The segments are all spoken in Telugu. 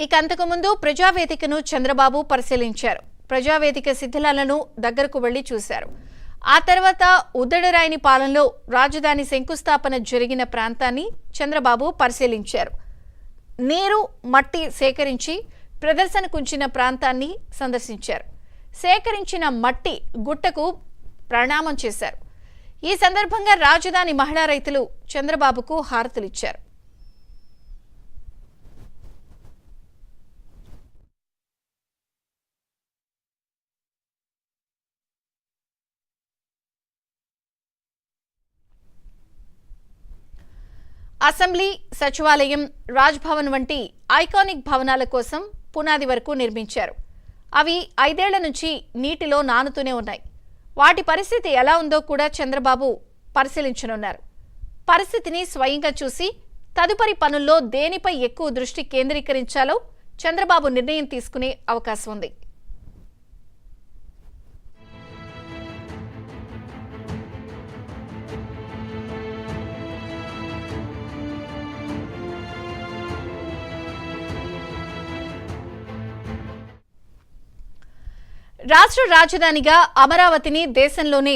ఇక అంతకుముందు ప్రజావేదికను చంద్రబాబు పరిశీలించారు. ప్రజావేదిక శిథిలాలను దగ్గరకు వెళ్లి చూశారు. ఆ తర్వాత ఉద్దడరాయని పాలెంలో రాజధాని శంకుస్థాపన జరిగిన ప్రాంతాన్ని చంద్రబాబు పరిశీలించారు. నీరు, మట్టి సేకరించి ప్రదర్శనకుంచిన ప్రాంతాన్ని సందర్శించారు. సేకరించిన మట్టి గుట్టకు ప్రణామం చేశారు. ఈ సందర్భంగా రాజధాని మహిళా రైతులు చంద్రబాబుకు హారతులిచ్చారు. అసెంబ్లీ, సచివాలయం, రాజ్భవన్ వంటి ఐకానిక్ భవనాల కోసం పునాది వరకు నిర్మించారు. అవి 5 ఏళ్ల నుంచి నీటిలో నానుతూనే ఉన్నాయి. వాటి పరిస్థితి ఎలా ఉందో కూడా చంద్రబాబు పరిశీలించనున్నారు. పరిస్థితిని స్వయంగా చూసి తదుపరి పనుల్లో దేనిపై ఎక్కువ దృష్టి కేంద్రీకరించాలో చంద్రబాబు నిర్ణయం తీసుకునే అవకాశం ఉంది. రాష్ట్ర రాజధానిగా అమరావతిని దేశంలోనే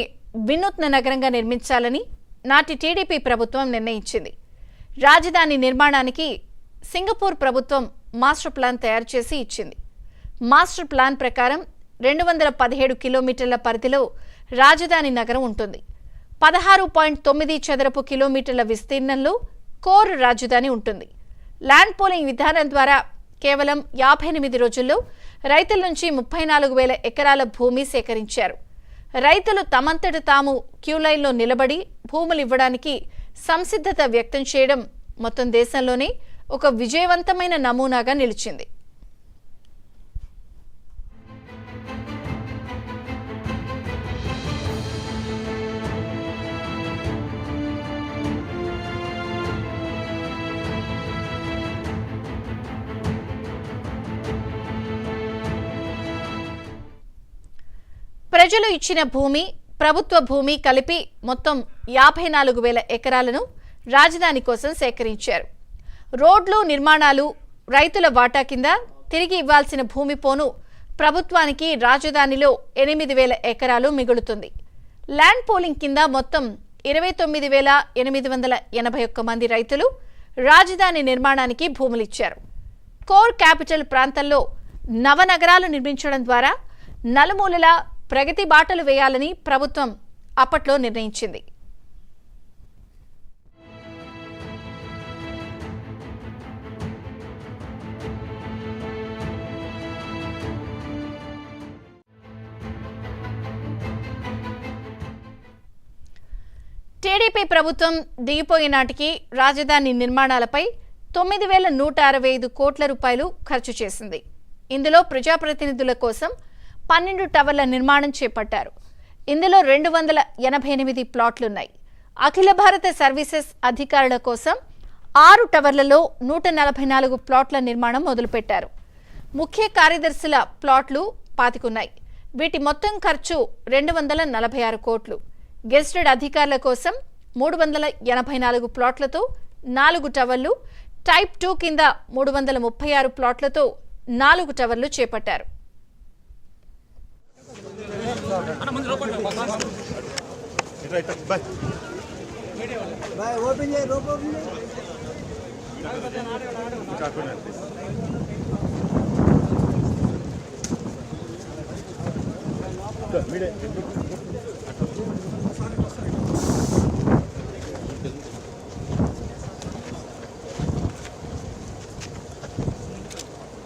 వినూత్న నగరంగా నిర్మించాలని నాటి టీడీపీ ప్రభుత్వం నిర్ణయించింది. రాజధాని నిర్మాణానికి సింగపూర్ ప్రభుత్వం మాస్టర్ ప్లాన్ తయారు చేసి ఇచ్చింది. మాస్టర్ ప్లాన్ ప్రకారం 217 కిలోమీటర్ల పరిధిలో రాజధాని నగరం ఉంటుంది. 16.9 చదరపు కిలోమీటర్ల విస్తీర్ణంలో కోర్ రాజధాని ఉంటుంది. ల్యాండ్ పూలింగ్ విధానం ద్వారా కేవలం 58 రోజుల్లో రైతుల నుంచి 34,000 ఎకరాల భూమి సేకరించారు. రైతులు తమంతట తాము క్యూలైన్లో నిలబడి భూములు ఇవ్వడానికి సంసిద్ధత వ్యక్తం చేయడం మొత్తం దేశంలోనే ఒక విజయవంతమైన నమూనాగా నిలిచింది. ప్రజలు ఇచ్చిన భూమి, ప్రభుత్వ భూమి కలిపి మొత్తం 54,000 ఎకరాలను రాజధాని కోసం సేకరించారు. రోడ్లు, నిర్మాణాలు, రైతుల వాటా కింద తిరిగి ఇవ్వాల్సిన భూమి పోను ప్రభుత్వానికి రాజధానిలో 8,000 ఎకరాలు మిగులుతుంది. ల్యాండ్ పూలింగ్ కింద మొత్తం 29,881 మంది రైతులు రాజధాని నిర్మాణానికి భూములిచ్చారు. కోర్ క్యాపిటల్ ప్రాంతంలో నవనగరాలు నిర్మించడం ద్వారా నలుమూలలా ప్రగతి బాటలు వేయాలని ప్రభుత్వం అప్పట్లో నిర్ణయించింది. టీడీపీ ప్రభుత్వం దిగిపోయే నాటికి రాజధాని నిర్మాణాలపై 9,165 కోట్ల రూపాయలు ఖర్చు చేసింది. ఇందులో ప్రజాప్రతినిధుల కోసం 12 టవర్ల నిర్మాణం చేపట్టారు. ఇందులో 288 ప్లాట్లున్నాయి. అఖిల భారత సర్వీసెస్ అధికారుల కోసం 6 టవర్లలో 144 ప్లాట్ల నిర్మాణం మొదలుపెట్టారు. ముఖ్య కార్యదర్శుల ప్లాట్లు 25 ఉన్నాయి. వీటి మొత్తం ఖర్చు 246 కోట్లు. గెస్టెడ్ అధికారుల కోసం 384 ప్లాట్లతో 4 టవర్లు, టైప్ 2 కింద 336 ప్లాట్లతో 4 టవర్లు చేపట్టారు. మీడియా